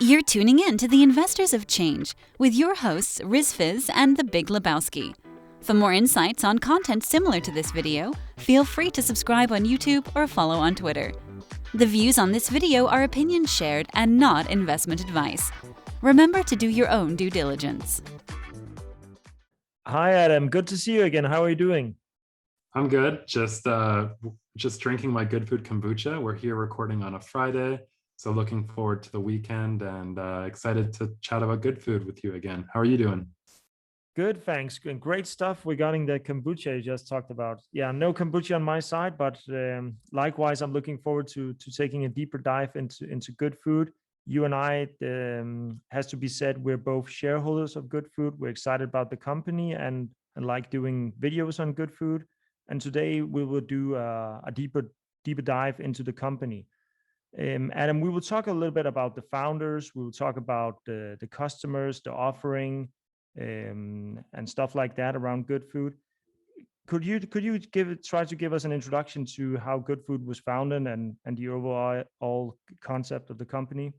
You're tuning in to the Investors of Change with your hosts Riz Fizz and the Big Lebowski. For more insights on content similar to this video, feel free to subscribe on YouTube or follow on Twitter. The views on this video are opinions shared and not investment advice. Remember to do your own due diligence. Hi, Adam. Good to see you again. How are you doing? I'm good. Just drinking my Goodfood kombucha. We're here recording on a Friday, so looking forward to the weekend and excited to chat about good food with you again. How are you doing? Good, thanks. Great stuff regarding the kombucha you just talked about. Yeah, no kombucha on my side, but likewise, I'm looking forward to taking a deeper dive into good food. You and I, has to be said, we're both shareholders of Good Food. We're excited about the company and like doing videos on good food. And today we will do a deeper dive into the company. Adam, we will talk a little bit about the founders. We will talk about the customers, the offering, and stuff like that around Good Food. Could you try to give us an introduction to how Good Food was founded and the overall concept of the company?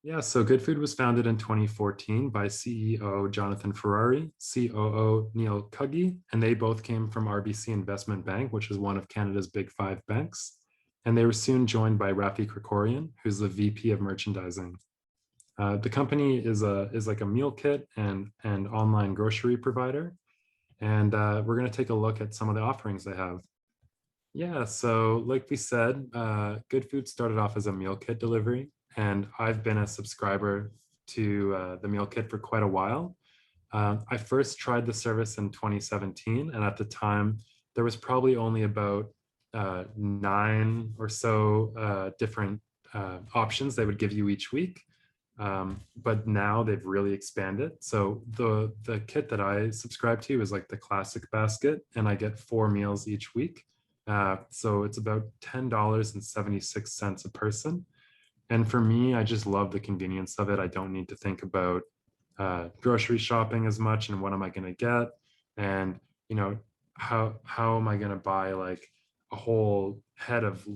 Yeah, so Goodfood was founded in 2014 by CEO Jonathan Ferrari, COO Neil Cuggy, and they both came from RBC Investment Bank, which is one of Canada's big five banks. And they were soon joined by Rafi Krikorian, who's the VP of merchandising. The company is like a meal kit and online grocery provider. And we're going to take a look at some of the offerings they have. Yeah, so like we said, Goodfood started off as a meal kit delivery. And I've been a subscriber to the meal kit for quite a while. I first tried the service in 2017, and at the time, there was probably only about 9 or so different options they would give you each week. But now they've really expanded. So the kit that I subscribe to is like the classic basket, and I get 4 meals each week. So it's about $10.76 a person. And for me, I just love the convenience of it. I don't need to think about grocery shopping as much and what am I going to get, and how am I going to buy like a whole head of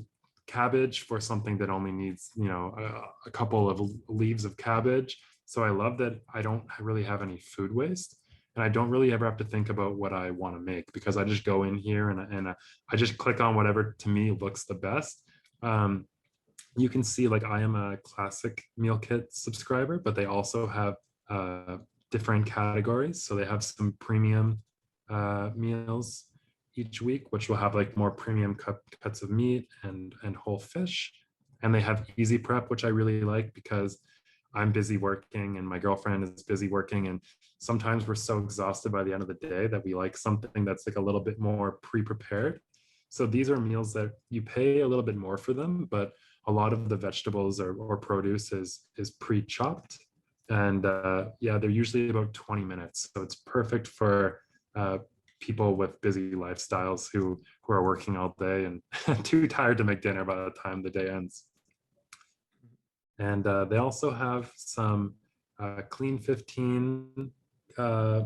cabbage for something that only needs a couple of leaves of cabbage. So I love that I don't really have any food waste, and I don't really ever have to think about what I want to make because I just go in here and I just click on whatever to me looks the best. You can see like I am a classic meal kit subscriber, but they also have different categories. So they have some premium meals each week, which will have like more premium cuts of meat and whole fish. And they have easy prep, which I really like because I'm busy working and my girlfriend is busy working. And sometimes we're so exhausted by the end of the day that we like something that's like a little bit more pre-prepared. So these are meals that you pay a little bit more for them, but a lot of the vegetables or produce is pre-chopped. And yeah, they're usually about 20 minutes. So it's perfect for people with busy lifestyles who are working all day and too tired to make dinner by the time the day ends. And they also have some Clean 15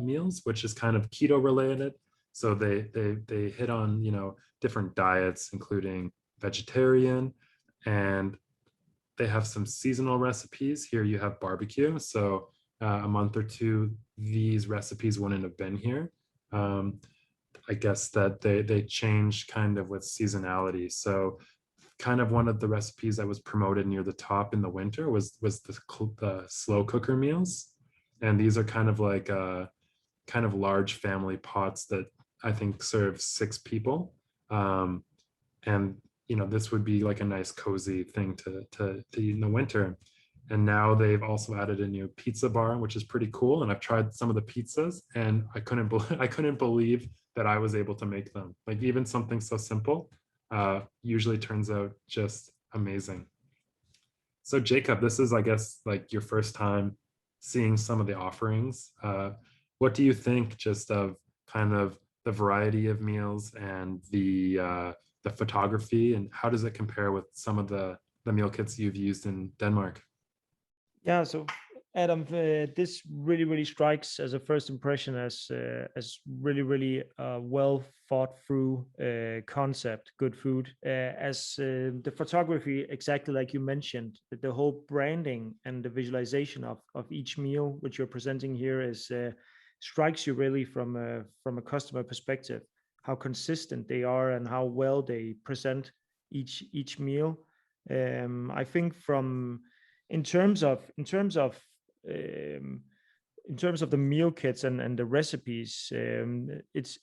meals, which is kind of keto related. So they hit on, different diets, including vegetarian, and they have some seasonal recipes. Here you have barbecue. So a month or two, these recipes wouldn't have been here. I guess that they changed kind of with seasonality. So kind of one of the recipes that was promoted near the top in the winter was the slow cooker meals. And these are kind of like kind of large family pots that I think serve 6 people. And this would be like a nice cozy thing to eat in the winter. And now they've also added a new pizza bar, which is pretty cool. And I've tried some of the pizzas, and I couldn't believe that I was able to make them. Like even something so simple usually turns out just amazing. So Jacob, this is, I guess, like your first time seeing some of the offerings. What do you think just of kind of the variety of meals and the photography, and how does it compare with some of the meal kits you've used in Denmark? Yeah, so Adam, this really strikes as a first impression as really well thought through concept, good food. As the photography, exactly like you mentioned, the whole branding and the visualization of each meal which you're presenting here is strikes you really from a customer perspective, how consistent they are and how well they present each meal. I think from in terms of um, in terms of the meal kits and the recipes, it's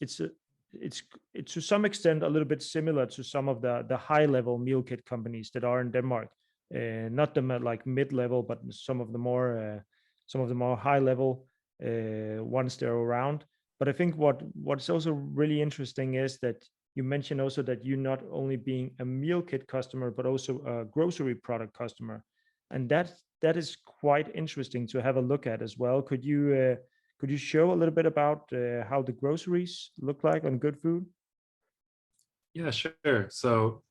to some extent a little bit similar to some of the high level meal kit companies that are in Denmark. Not the like mid level, but some of the more high level ones that are around. But I think what's also really interesting is that you mentioned also that you not only being a meal kit customer, but also a grocery product customer, and that is quite interesting to have a look at as well. Could you show a little bit about how the groceries look like on Good Food? Yeah, sure. So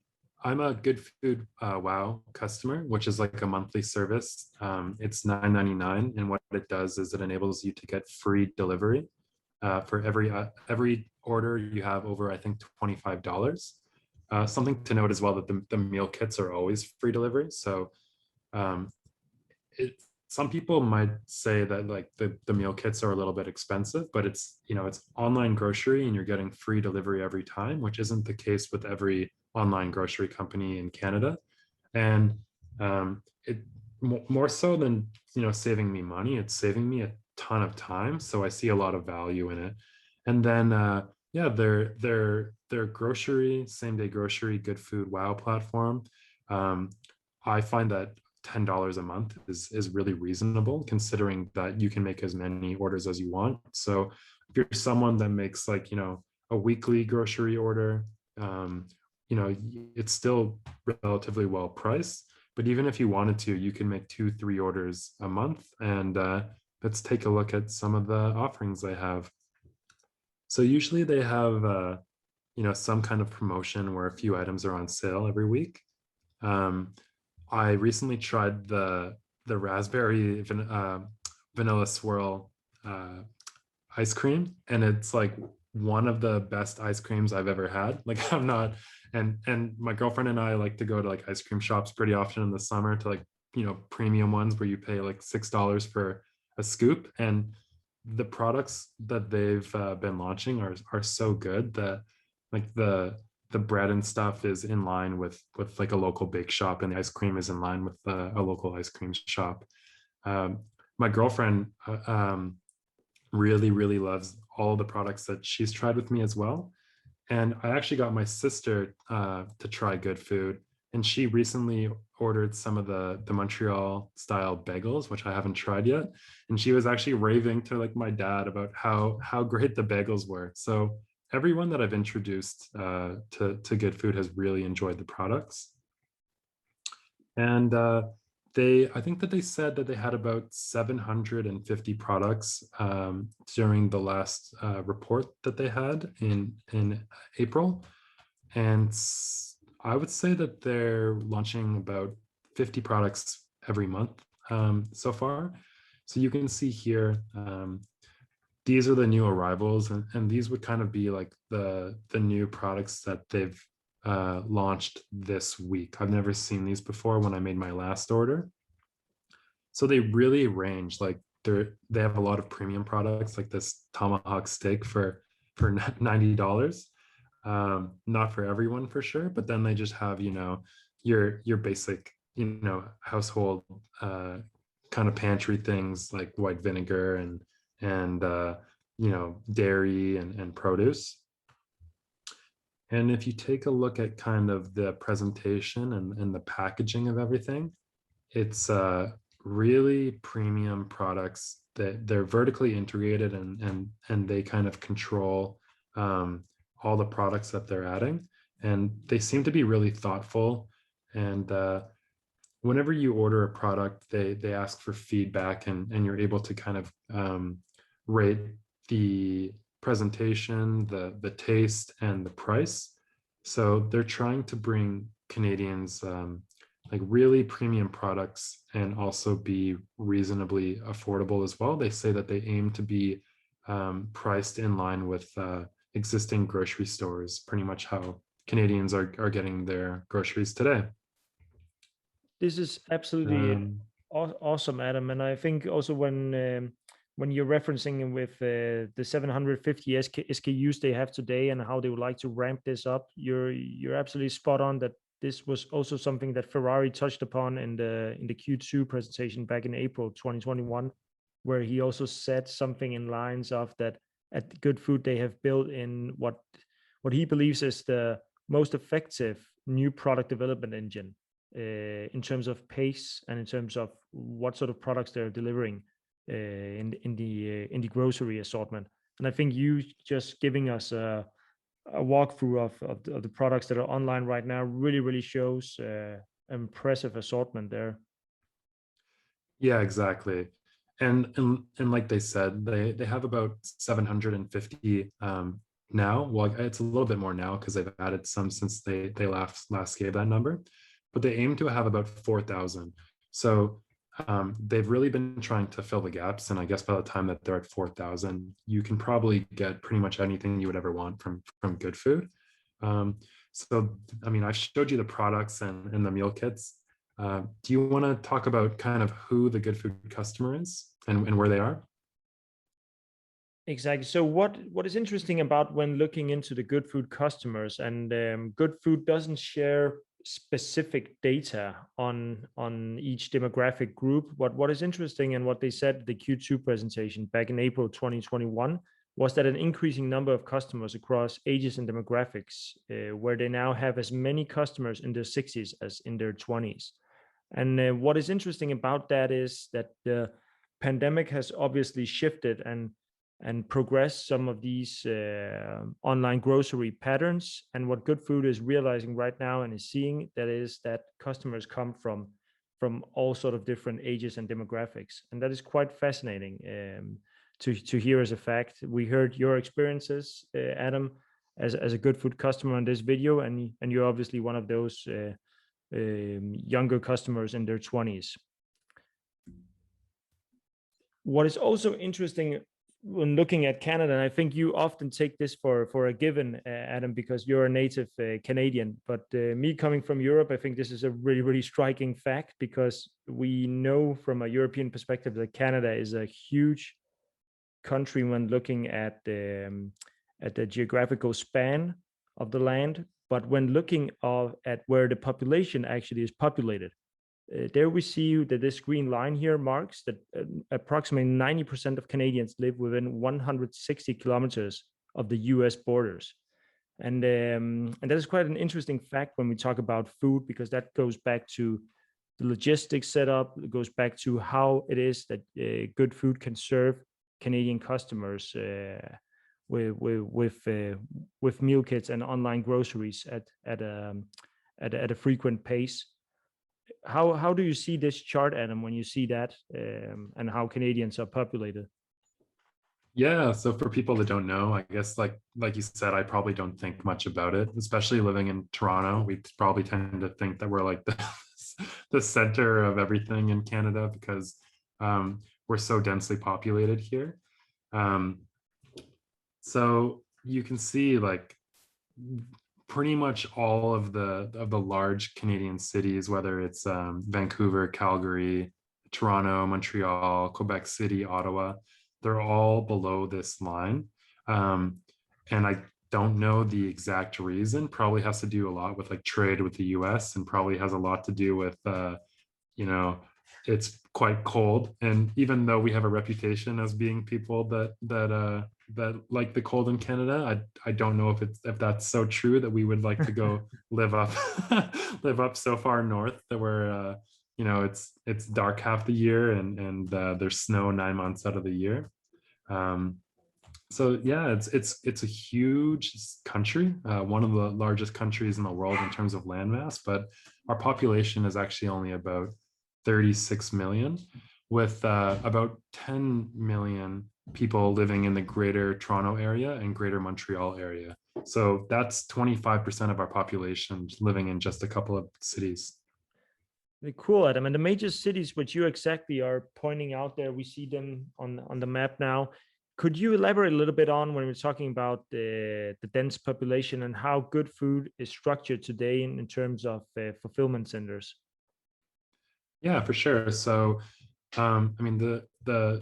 I'm a Goodfood Wow customer, which is like a monthly service. It's $9.99, and what it does is it enables you to get free delivery for every order you have over, I think, $25. Something to note as well that the meal kits are always free delivery. So um, some people might say that like the meal kits are a little bit expensive, but it's, you know, it's online grocery and you're getting free delivery every time, which isn't the case with every online grocery company in Canada. And it more so than, you know, saving me money, it's saving me a ton of time. So I see a lot of value in it. And then yeah, their grocery, same day grocery, Good Food Wow platform. I find that $10 a month is really reasonable, considering that you can make as many orders as you want. So if you're someone that makes, like, you know, a weekly grocery order, you know, it's still relatively well priced. But even if you wanted to, you can make 2-3 orders a month. And let's take a look at some of the offerings they have. So usually they have you know, some kind of promotion where a few items are on sale every week. I recently tried the raspberry vanilla swirl ice cream, and it's like one of the best ice creams I've ever had. Like, I'm not, and my girlfriend and I like to go to like ice cream shops pretty often in the summer, to like, you know, premium ones where you pay like $6 for a scoop. And the products that they've been launching are so good that, like, the bread and stuff is in line with like a local bake shop, and the ice cream is in line with a local ice cream shop. Um, my girlfriend really loves all the products that she's tried with me as well. And I actually got my sister to try Good Food, and she recently ordered some of the Montreal style bagels, which I haven't tried yet. And she was actually raving to like my dad about how great the bagels were. So everyone that I've introduced to Good Food has really enjoyed the products. And I think that they said that they had about 750 products during the last report that they had in April. And I would say that they're launching about 50 products every month so far. So you can see here, these are the new arrivals, and these would kind of be like the new products that they've launched this week. I've never seen these before when I made my last order. So they really range, like they have a lot of premium products, like this tomahawk steak for $90. Not for everyone for sure, but then they just have, you know, your basic, you know, household kind of pantry things like white vinegar and you know, dairy and produce. And if you take a look at kind of the presentation and the packaging of everything, it's really premium products that they're vertically integrated, and they kind of control all the products that they're adding, and they seem to be really thoughtful. And whenever you order a product, they ask for feedback, and you're able to kind of rate the presentation, the taste, and the price. So they're trying to bring Canadians like really premium products and also be reasonably affordable as well. They say that they aim to be priced in line with existing grocery stores, pretty much how Canadians are getting their groceries today. This is absolutely awesome, Adam. And I think also when you're referencing with the 750 SKUs they have today and how they would like to ramp this up, you're absolutely spot on that this was also something that Ferrari touched upon in the Q2 presentation back in April 2021, where he also said something in lines of that at Goodfood they have built in what he believes is the most effective new product development engine in terms of pace and in terms of what sort of products they're delivering in the grocery assortment. And I think you just giving us a walkthrough of the products that are online right now really shows impressive assortment there. Yeah, exactly. And like they said, they have about 750 now. Well, it's a little bit more now because they've added some since they last gave that number, but they aim to have about 4,000. So they've really been trying to fill the gaps. And I guess by the time that they're at 4,000, you can probably get pretty much anything you would ever want from Goodfood. So, I mean, I've showed you the products and the meal kits. Do you want to talk about kind of who the Goodfood customer is and where they are? Exactly. So what is interesting about when looking into the Goodfood customers, and Goodfood doesn't share specific data on each demographic group. What is interesting and what they said at the Q2 presentation back in April 2021 was that an increasing number of customers across ages and demographics, where they now have as many customers in their 60s as in their 20s. And what is interesting about that is that the pandemic has obviously shifted and progress some of these online grocery patterns. And what Goodfood is realizing right now and is seeing that is that customers come from all sort of different ages and demographics, and that is quite fascinating to hear as a fact. We heard your experiences, Adam, as a Goodfood customer on this video, and you're obviously one of those younger customers in their 20s. What is also interesting when looking at Canada, and I think you often take this for a given, Adam, because you're a native Canadian, but me coming from Europe, I think this is a really striking fact, because we know from a European perspective that Canada is a huge country when looking at the geographical span of the land, but when looking at where the population actually is populated, there we see that this green line here marks that approximately 90% of Canadians live within 160 kilometers of the US borders. And that is quite an interesting fact when we talk about food, because that goes back to the logistics setup. It goes back to how it is that Goodfood can serve Canadian customers with meal kits and online groceries at a frequent pace. How do you see this chart, Adam, when you see that and how Canadians are populated? Yeah, so for people that don't know, I guess like you said, I probably don't think much about it, especially living in Toronto. We probably tend to think that we're like the center of everything in Canada because we're so densely populated here. So you can see like pretty much all of the large Canadian cities, whether it's Vancouver, Calgary, Toronto, Montreal, Quebec City, Ottawa, they're all below this line. And I don't know the exact reason. Probably has to do a lot with like trade with the US, and probably has a lot to do with it's quite cold. And even though we have a reputation as being people that like the cold in Canada, I don't know if that's so true that we would like to go live up so far north that we're it's dark half the year and there's snow 9 months out of the year. So yeah, it's a huge country, one of the largest countries in the world in terms of landmass, but our population is actually only about 36 million, with about 10 million people living in the greater Toronto area and greater Montreal area. So that's 25% of our population living in just a couple of cities. Cool, Adam. And the major cities which you exactly are pointing out there, we see them on the map now. Could you elaborate a little bit on when we're talking about the dense population and how Good Food is structured today in terms of fulfillment centers? Yeah, for sure. So, I mean, the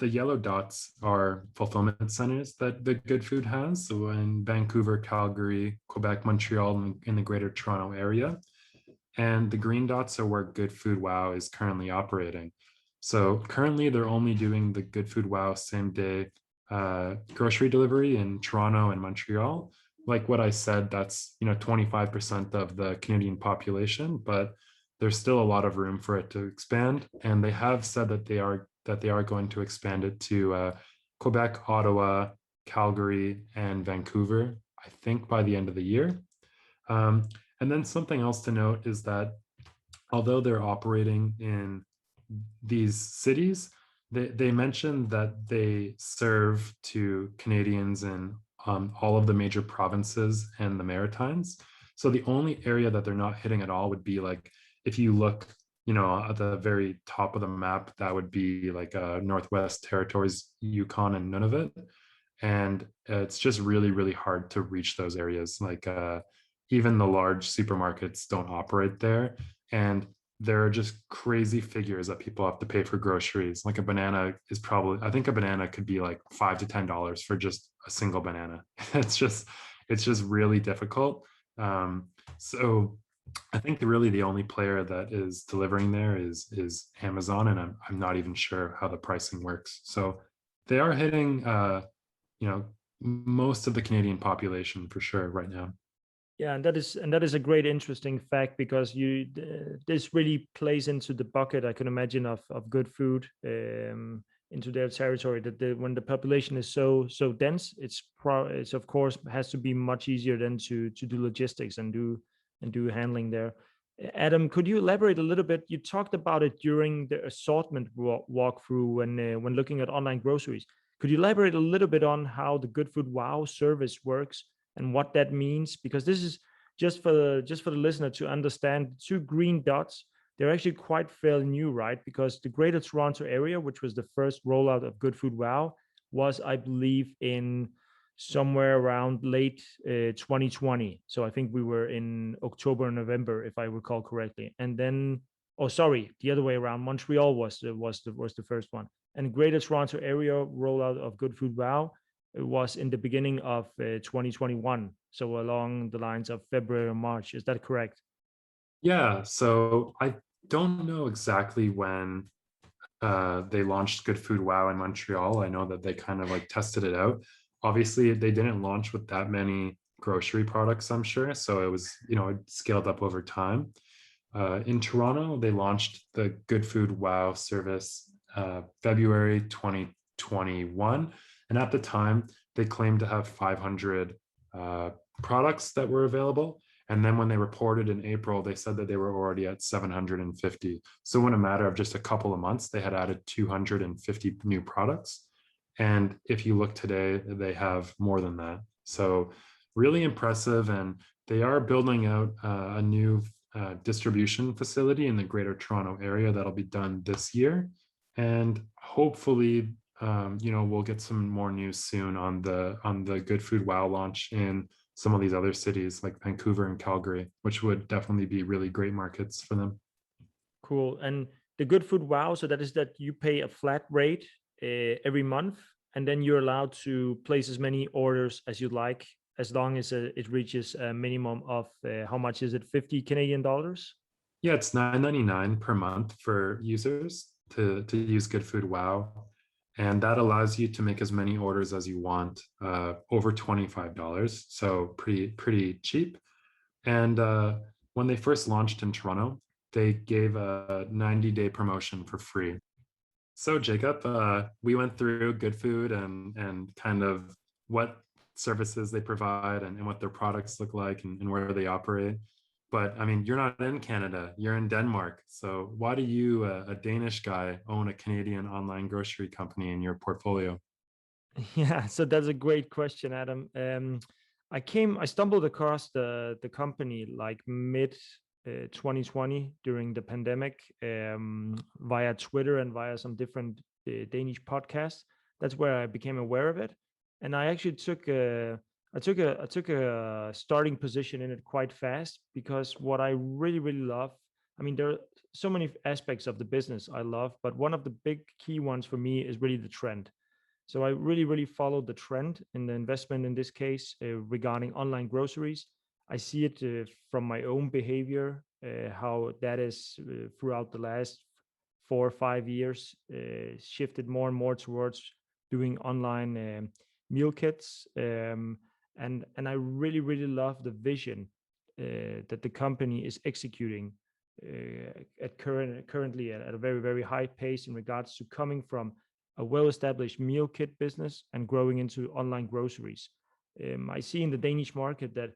yellow dots are fulfillment centers that the Good Food has. So in Vancouver, Calgary, Quebec, Montreal, and in the Greater Toronto area. And the green dots are where Good Food Wow is currently operating. So currently, they're only doing the Good Food Wow same day grocery delivery in Toronto and Montreal. Like what I said, that's 25% of the Canadian population, but there's still a lot of room for it to expand. And they have said that they are going to expand it to Quebec, Ottawa, Calgary, and Vancouver, I think by the end of the year. And then something else to note is that although they're operating in these cities, they mentioned that they serve to Canadians in all of the major provinces and the Maritimes. So the only area that they're not hitting at all would be like, if you look, at the very top of the map, that would be like Northwest Territories, Yukon, and Nunavut. And it's just really, really hard to reach those areas. Like even the large supermarkets don't operate there. And there are just crazy figures that people have to pay for groceries. Like a banana is probably, I think a banana could be like $5 to $10 for just a single banana. It's just really difficult. So I think really the only player that is delivering there is Amazon, and I'm not even sure how the pricing works. So they are hitting most of the Canadian population for sure right now. Yeah, and that is a great interesting fact, because this really plays into the bucket, I can imagine, of Good Food into their territory. That when the population is so dense, it's of course has to be much easier than to do logistics and do handling there. Adam, could you elaborate a little bit? You talked about it during the assortment walkthrough when looking at online groceries. Could you elaborate a little bit on how the Good Food Wow service works and what that means? Because this is just for the listener to understand. The two green dots, they're actually quite fairly new, right? Because the Greater Toronto area, which was the first rollout of Good Food Wow, was, I believe, in somewhere around late 2020. So I think we were in October or November, if I recall correctly. And then, oh, sorry, the other way around. Montreal was the first one, and Greater Toronto area rollout of Good Food Wow, it was in the beginning of 2021. So along the lines of February or March. Is that correct? Yeah, so I don't know exactly when they launched Good Food Wow in Montreal. I know that they kind of like tested it out. Obviously, they didn't launch with that many grocery products, I'm sure. So it was, it scaled up over time. In Toronto, they launched the Good Food Wow service February 2021. And at the time, they claimed to have 500 products that were available. And then when they reported in April, they said that they were already at 750. So in a matter of just a couple of months, they had added 250 new products. And if you look today, they have more than that. So really impressive. And they are building out a new distribution facility in the Greater Toronto area that'll be done this year. And hopefully, we'll get some more news soon on the Good Food Wow launch in some of these other cities like Vancouver and Calgary, which would definitely be really great markets for them. Cool. And the Good Food Wow, so that is that you pay a flat rate every month, and then you're allowed to place as many orders as you'd like, as long as it reaches a minimum of how much is it, 50 Canadian dollars? Yeah, it's $9.99 per month for users to use Good Food Wow. And that allows you to make as many orders as you want, over $25. So pretty cheap. And when they first launched in Toronto, they gave a 90-day promotion for free. So Jacob, we went through Good Food and kind of what services they provide and what their products look like and where they operate. But I mean, you're not in Canada, you're in Denmark. So why do you, a Danish guy, own a Canadian online grocery company in your portfolio? Yeah, so that's a great question, Adam. I stumbled across the company like 2020 during the pandemic, via Twitter and via some different Danish podcasts. That's where I became aware of it, and I actually took a starting position in it quite fast, because what I really love, I mean, there are so many aspects of the business I love, but one of the big key ones for me is really the trend. So I really followed the trend in the investment in this case, regarding online groceries. I see it from my own behavior, how that is throughout the last 4 or 5 years, shifted more and more towards doing online meal kits. And I really love the vision that the company is executing currently at a very high pace in regards to coming from a well-established meal kit business and growing into online groceries. I see in the Danish market that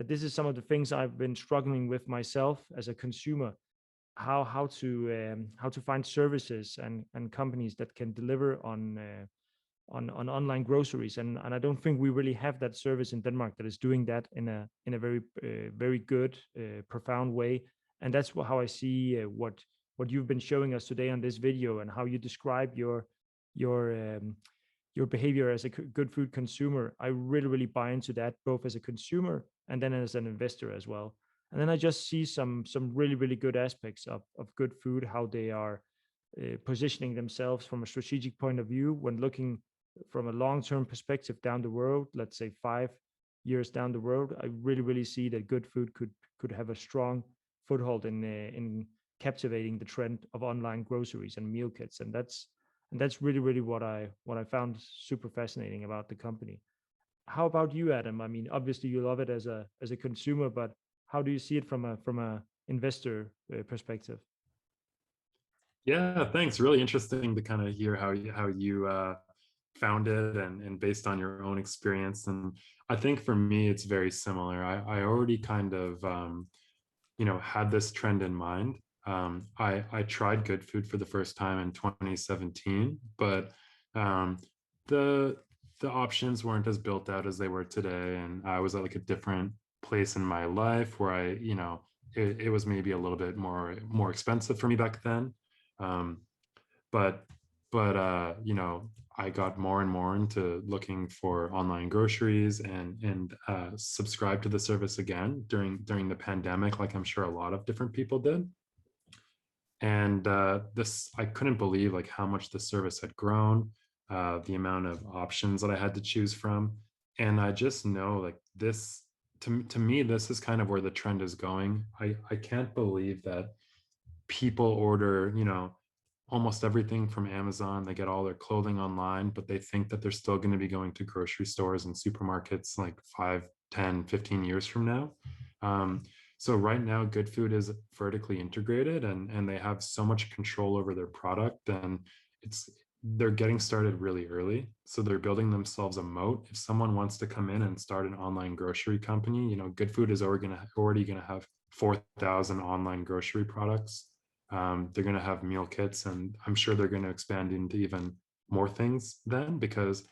this is some of the things I've been struggling with myself as a consumer. How to find services and companies that can deliver on online groceries, and I don't think we really have that service in Denmark that is doing that in a very good profound way. And that's how I see what you've been showing us today on this video, and how you describe your behavior as a good food consumer. I really buy into that, both as a consumer and then as an investor as well. And then I just see some really good aspects of good food, how they are positioning themselves from a strategic point of view when looking from a long-term perspective down the road, let's say 5 years down the road. I really see that good food could have a strong foothold in captivating the trend of online groceries and meal kits. And that's really what I found super fascinating about the company. How about you, Adam? I mean, obviously you love it as a consumer, but how do you see it from a investor perspective? Yeah, thanks. Really interesting to kind of hear how you found it and based on your own experience. And I think for me, it's very similar. I already kind of had this trend in mind. I tried Goodfood for the first time in 2017, but the options weren't as built out as they were today, and I was at like a different place in my life where it was maybe a little bit more expensive for me back then. Um, but I got more and more into looking for online groceries and subscribed to the service again during the pandemic, like I'm sure a lot of different people did. And this, I couldn't believe like how much the service had grown, the amount of options that I had to choose from. And I just know like this, to me, this is kind of where the trend is going. I can't believe that people order, almost everything from Amazon. They get all their clothing online, but they think that they're still going to be going to grocery stores and supermarkets like 5, 10, 15 years from now. So right now, Goodfood is vertically integrated, and they have so much control over their product, and they're getting started really early. So they're building themselves a moat. If someone wants to come in and start an online grocery company, Goodfood is already going to have 4,000 online grocery products. They're going to have meal kits, and I'm sure they're going to expand into even more things then, because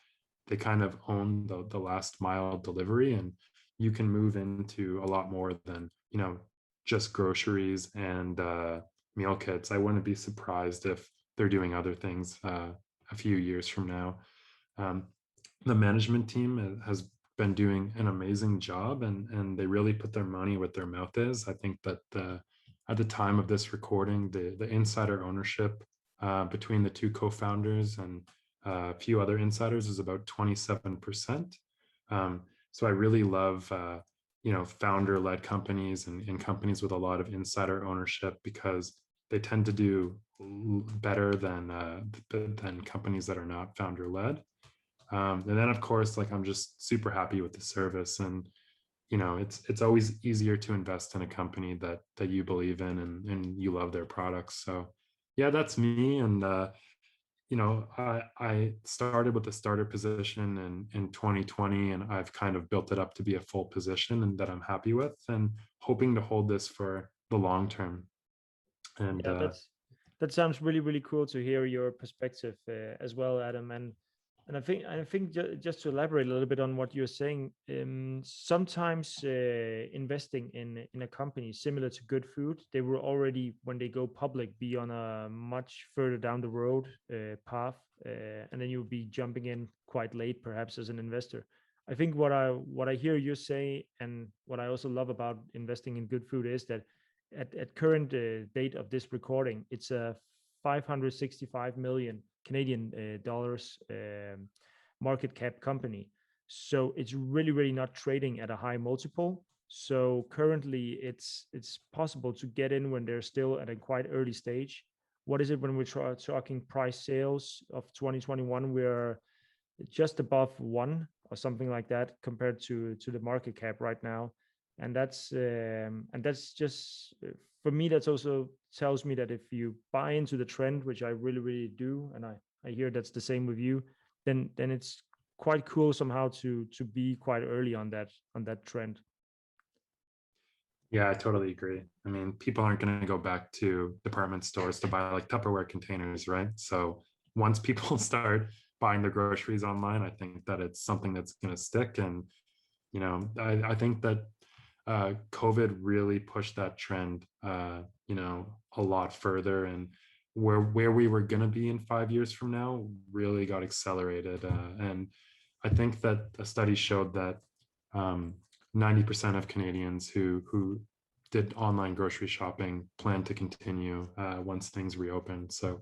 they kind of own the last mile delivery, and you can move into a lot more than just groceries and meal kits. I wouldn't be surprised if they're doing other things a few years from now. The management team has been doing an amazing job, and they really put their money where their mouth is. I think that at the time of this recording, the insider ownership between the two co-founders and a few other insiders is about 27%. So I really love founder-led companies and companies with a lot of insider ownership, because they tend to do better than companies that are not founder-led. And then of course, like, I'm just super happy with the service, and it's always easier to invest in a company that you believe in and you love their products. So yeah, that's me. And I started with a starter position in 2020, and I've kind of built it up to be a full position, and that I'm happy with, and hoping to hold this for the long term. And Yeah, that sounds really cool to hear your perspective as well, Adam. And And I think just to elaborate a little bit on what you're saying, sometimes investing in a company similar to Goodfood, they will already, when they go public, be on a much further down the road path, and then you'll be jumping in quite late, perhaps as an investor. I think what I hear you say, and what I also love about investing in Goodfood, is that at current date of this recording, it's a 565 million Canadian dollars market cap company. So it's really, really not trading at a high multiple. So currently, it's possible to get in when they're still at a quite early stage. What is it when we're talking price sales of 2021? We're just above one or something like that compared to the market cap right now, and that's just for me. That's also tells me that if you buy into the trend, which I really, really do, and I hear that's the same with you, then it's quite cool somehow to be quite early on that trend. Yeah, I totally agree. I mean, people aren't going to go back to department stores to buy like Tupperware containers, right? So once people start buying their groceries online, I think that it's something that's going to stick. And, I think that COVID really pushed that trend, a lot further. And where we were going to be in 5 years from now really got accelerated. And I think that a study showed that 90% of Canadians who did online grocery shopping plan to continue once things reopen. So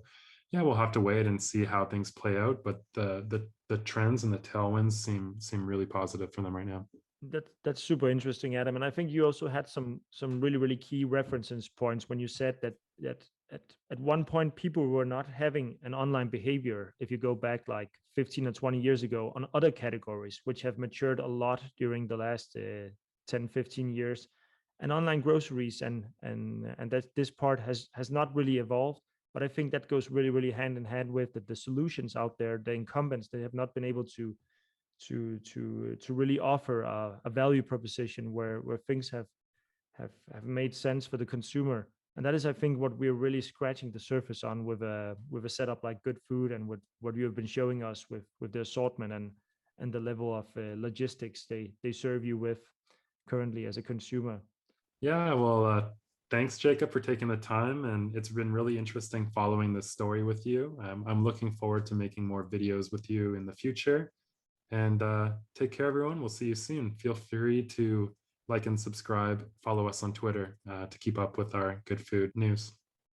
yeah, we'll have to wait and see how things play out. But the trends and the tailwinds seem really positive for them right now. That's super interesting, Adam. And I think you also had some really, really key reference points when you said that at one point people were not having an online behavior, if you go back like 15 or 20 years ago, on other categories which have matured a lot during the last 10, 15 years. And online groceries and that this part has not really evolved. But I think that goes really, really hand in hand with the solutions out there, the incumbents. They have not been able to really offer a value proposition where things have made sense for the consumer. And that is, I think, what we're really scratching the surface on with a setup like Goodfood, and what you have been showing us with the assortment and the level of logistics they serve you with currently as a consumer. Yeah, well, thanks, Jacob, for taking the time. And it's been really interesting following this story with you. I'm looking forward to making more videos with you in the future. And take care, everyone. We'll see you soon. Feel free to like and subscribe, follow us on Twitter to keep up with our Goodfood news.